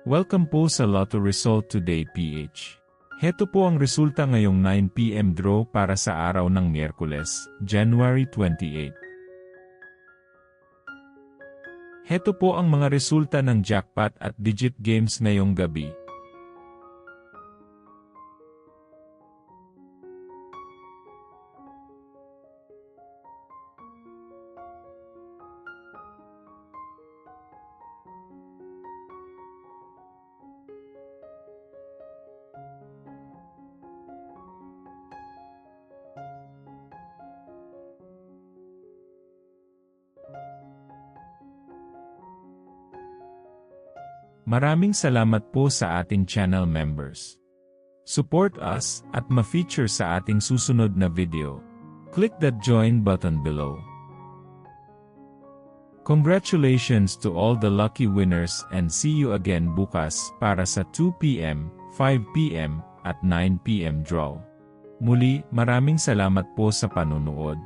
Welcome po sa Lotto Result Today PH. Heto po ang resulta ngayong 9 PM draw para sa araw ng Miyerkules, January 28. Heto po ang mga resulta ng jackpot at digit games ngayong gabi. Maraming salamat po sa ating channel members. Support us at ma-feature sa ating susunod na video. Click that join button below. Congratulations to all the lucky winners and see you again bukas para sa 2 PM, 5 PM at 9 PM draw. Muli, maraming salamat po sa panunood.